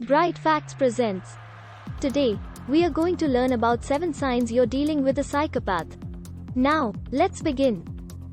Bright Facts presents. Today, we are going to learn about 7 signs you're dealing with a psychopath. Now, let's begin.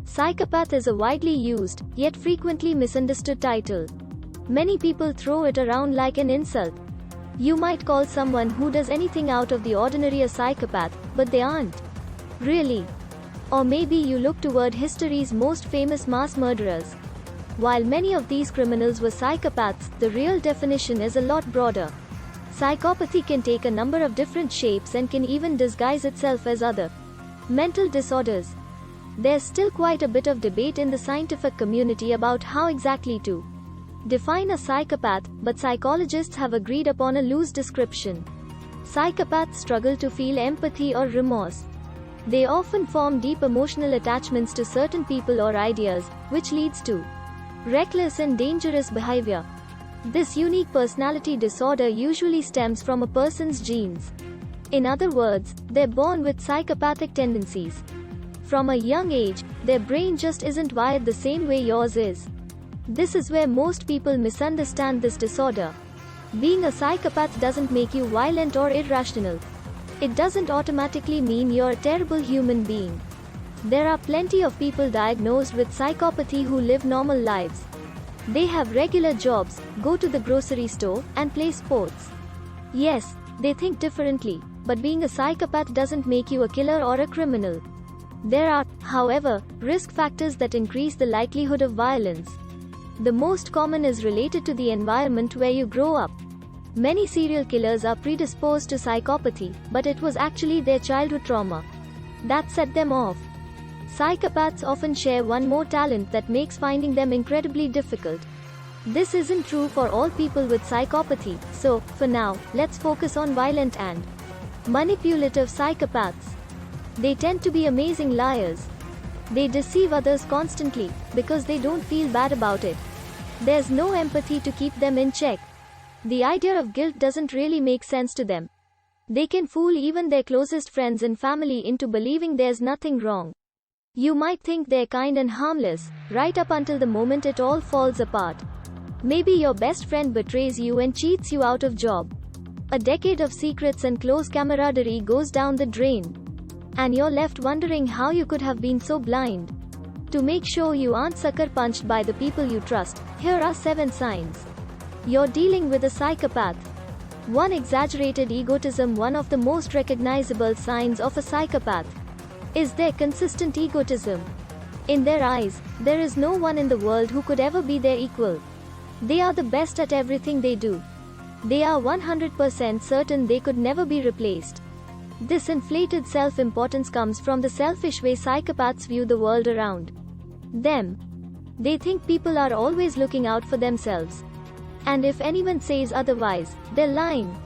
Psychopath is a widely used, yet frequently misunderstood title. Many people throw it around like an insult. You might call someone who does anything out of the ordinary a psychopath, but they aren't. Really? Or maybe you look toward history's most famous mass murderers. While many of these criminals were psychopaths, the real definition is a lot broader. Psychopathy can take a number of different shapes and can even disguise itself as other mental disorders. There's still quite a bit of debate in the scientific community about how exactly to define a psychopath, but psychologists have agreed upon a loose description. Psychopaths struggle to feel empathy or remorse. They often form deep emotional attachments to certain people or ideas, which leads to reckless and dangerous behavior. This unique personality disorder usually stems from a person's genes. In other words, they're born with psychopathic tendencies. From a young age, their brain just isn't wired the same way yours is. This is where most people misunderstand this disorder. Being a psychopath doesn't make you violent or irrational. It doesn't automatically mean you're a terrible human being. There are plenty of people diagnosed with psychopathy who live normal lives. They have regular jobs, go to the grocery store, and play sports. Yes, they think differently, but being a psychopath doesn't make you a killer or a criminal. There are, however, risk factors that increase the likelihood of violence. The most common is related to the environment where you grow up. Many serial killers are predisposed to psychopathy, but it was actually their childhood trauma that set them off. Psychopaths often share one more talent that makes finding them incredibly difficult. This isn't true for all people with psychopathy, so, for now, let's focus on violent and manipulative psychopaths. They tend to be amazing liars. They deceive others constantly, because they don't feel bad about it. There's no empathy to keep them in check. The idea of guilt doesn't really make sense to them. They can fool even their closest friends and family into believing there's nothing wrong. You might think they're kind and harmless, right up until the moment it all falls apart. Maybe your best friend betrays you and cheats you out of job. A decade of secrets and close camaraderie goes down the drain. And you're left wondering how you could have been so blind. To make sure you aren't sucker punched by the people you trust, here are 7 signs you're dealing with a psychopath. 1. Exaggerated egotism. One of the most recognizable signs of a psychopath is their consistent egotism. In their eyes, there is no one in the world who could ever be their equal. They are the best at everything they do. They are 100% certain they could never be replaced. This inflated self-importance comes from the selfish way psychopaths view the world around them. They think people are always looking out for themselves. And if anyone says otherwise, they're lying.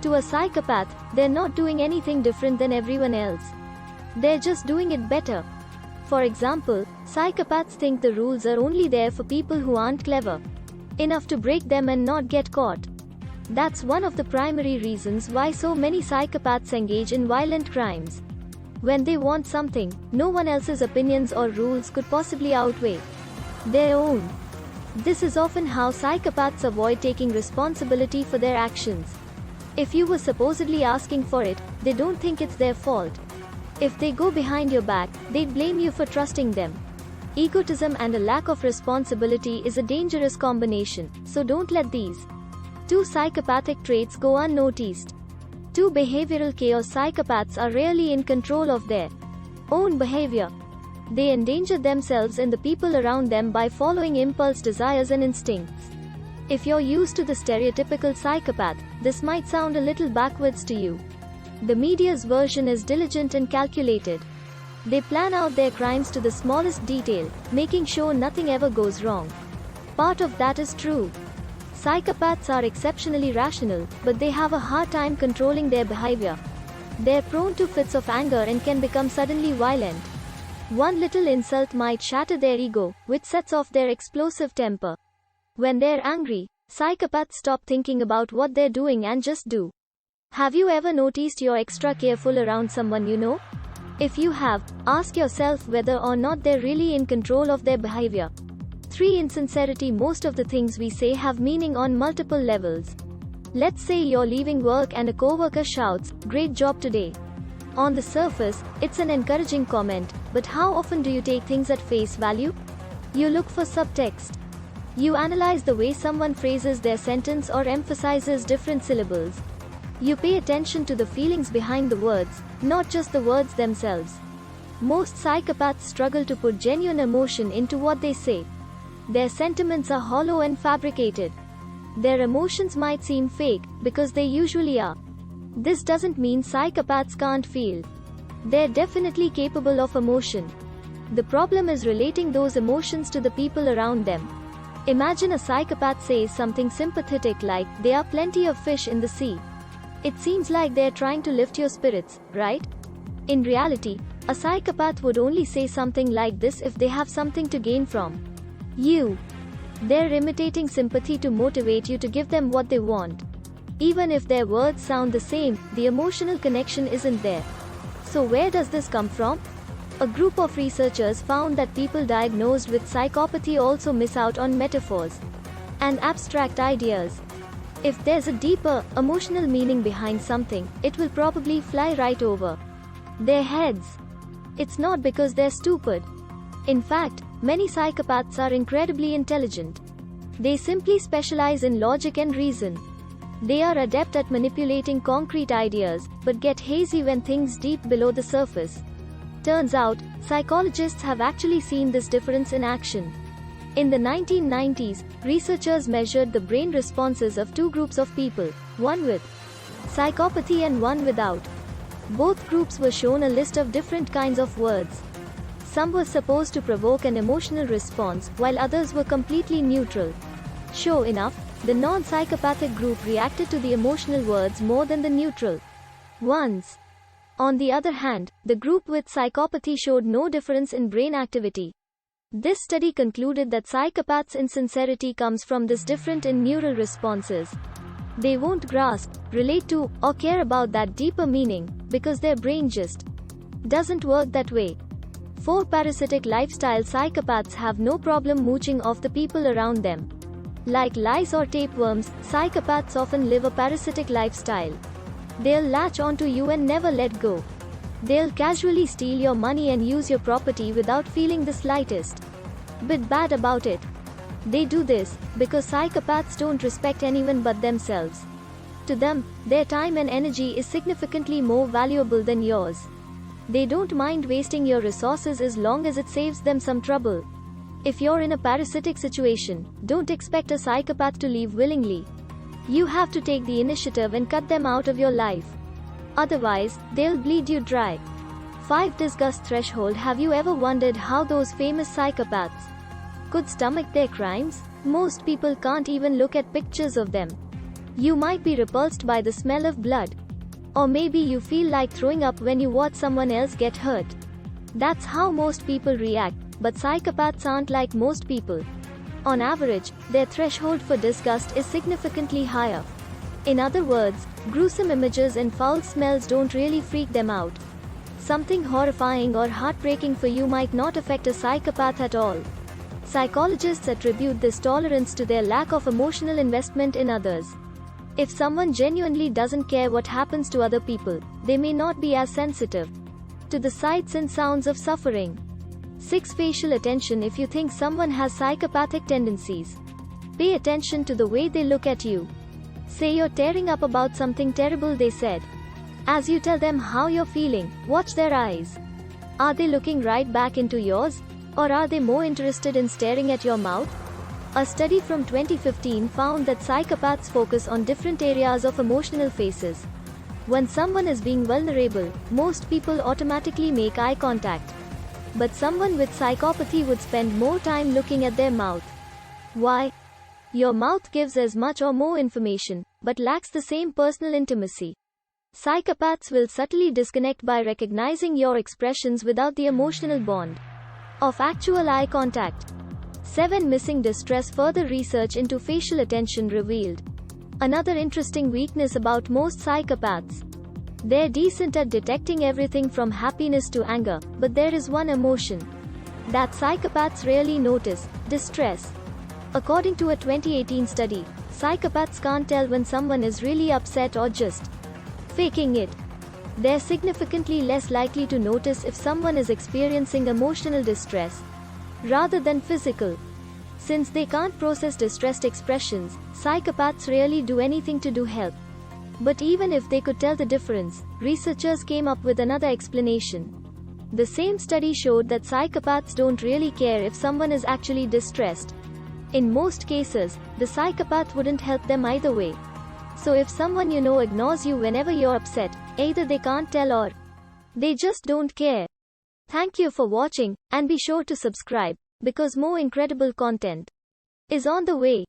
To a psychopath, they're not doing anything different than everyone else. They're just doing it better. For example, psychopaths think the rules are only there for people who aren't clever enough to break them and not get caught. That's one of the primary reasons why so many psychopaths engage in violent crimes. When they want something, no one else's opinions or rules could possibly outweigh their own. This is often how psychopaths avoid taking responsibility for their actions. If you were supposedly asking for it, they don't think it's their fault. If they go behind your back, they'd blame you for trusting them. Egotism and a lack of responsibility is a dangerous combination, so don't let these 2 psychopathic traits go unnoticed. 2. Behavioral chaos. Psychopaths are rarely in control of their own behavior. They endanger themselves and the people around them by following impulse desires and instincts. If you're used to the stereotypical psychopath, this might sound a little backwards to you. The media's version is diligent and calculated. They plan out their crimes to the smallest detail, making sure nothing ever goes wrong. Part of that is true. Psychopaths are exceptionally rational, but they have a hard time controlling their behavior. They're prone to fits of anger and can become suddenly violent. One little insult might shatter their ego, which sets off their explosive temper. When they're angry, psychopaths stop thinking about what they're doing and just do. Have you ever noticed you're extra careful around someone you know? If you have, ask yourself whether or not they're really in control of their behavior. 3. Insincerity. Most of the things we say have meaning on multiple levels. Let's say you're leaving work and a coworker shouts, "Great job today." On the surface, it's an encouraging comment, but how often do you take things at face value? You look for subtext. You analyze the way someone phrases their sentence or emphasizes different syllables. You pay attention to the feelings behind the words, not just the words themselves. Most psychopaths struggle to put genuine emotion into what they say. Their sentiments are hollow and fabricated. Their emotions might seem fake, because they usually are. This doesn't mean psychopaths can't feel. They're definitely capable of emotion. The problem is relating those emotions to the people around them. Imagine a psychopath says something sympathetic like, "There are plenty of fish in the sea." It seems like they're trying to lift your spirits, right? In reality, a psychopath would only say something like this if they have something to gain from you. They're imitating sympathy to motivate you to give them what they want. Even if their words sound the same, the emotional connection isn't there. So where does this come from? A group of researchers found that people diagnosed with psychopathy also miss out on metaphors and abstract ideas. If there's a deeper, emotional meaning behind something, it will probably fly right over their heads. It's not because they're stupid. In fact, many psychopaths are incredibly intelligent. They simply specialize in logic and reason. They are adept at manipulating concrete ideas, but get hazy when things deep below the surface. Turns out, psychologists have actually seen this difference in action. In the 1990s, researchers measured the brain responses of two groups of people, one with psychopathy and one without. Both groups were shown a list of different kinds of words. Some were supposed to provoke an emotional response, while others were completely neutral. Sure enough, the non-psychopathic group reacted to the emotional words more than the neutral ones. On the other hand, the group with psychopathy showed no difference in brain activity. This study concluded that psychopaths' insincerity comes from this difference in neural responses. They won't grasp, relate to, or care about that deeper meaning, because their brain just doesn't work that way. For parasitic lifestyle psychopaths have no problem mooching off the people around them. Like lice or tapeworms, psychopaths often live a parasitic lifestyle. They'll latch onto you and never let go. They'll casually steal your money and use your property without feeling the slightest bit bad about it. They do this because psychopaths don't respect anyone but themselves. To them, their time and energy is significantly more valuable than yours. They don't mind wasting your resources as long as it saves them some trouble. If you're in a parasitic situation, don't expect a psychopath to leave willingly. You have to take the initiative and cut them out of your life. Otherwise, they'll bleed you dry. 5 Disgust threshold. Have you ever wondered how those famous psychopaths could stomach their crimes? Most people can't even look at pictures of them. You might be repulsed by the smell of blood. Or maybe you feel like throwing up when you watch someone else get hurt. That's how most people react, but psychopaths aren't like most people. On average, their threshold for disgust is significantly higher. In other words, gruesome images and foul smells don't really freak them out. Something horrifying or heartbreaking for you might not affect a psychopath at all. Psychologists attribute this tolerance to their lack of emotional investment in others. If someone genuinely doesn't care what happens to other people, they may not be as sensitive to the sights and sounds of suffering. 6 Facial attention. If you think someone has psychopathic tendencies, pay attention to the way they look at you. Say you're tearing up about something terrible they said. As you tell them how you're feeling, watch their eyes. Are they looking right back into yours? Or are they more interested in staring at your mouth? A study from 2015 found that psychopaths focus on different areas of emotional faces. When someone is being vulnerable, most people automatically make eye contact. But someone with psychopathy would spend more time looking at their mouth. Why? Your mouth gives as much or more information, but lacks the same personal intimacy. Psychopaths will subtly disconnect by recognizing your expressions without the emotional bond of actual eye contact. 7 Missing distress. Further research into facial attention revealed another interesting weakness about most psychopaths. They're decent at detecting everything from happiness to anger, but there is one emotion that psychopaths rarely notice: distress. According to a 2018 study, Psychopaths can't tell when someone is really upset or just faking it. They're significantly less likely to notice if someone is experiencing emotional distress rather than physical. Since they can't process distressed expressions, psychopaths rarely do anything to help. But even if they could tell the difference, researchers came up with another explanation. The same study showed that psychopaths don't really care if someone is actually distressed. In most cases, the psychopath wouldn't help them either way. So if someone you know ignores you whenever you're upset, either they can't tell or they just don't care. Thank you for watching, and be sure to subscribe, because more incredible content is on the way.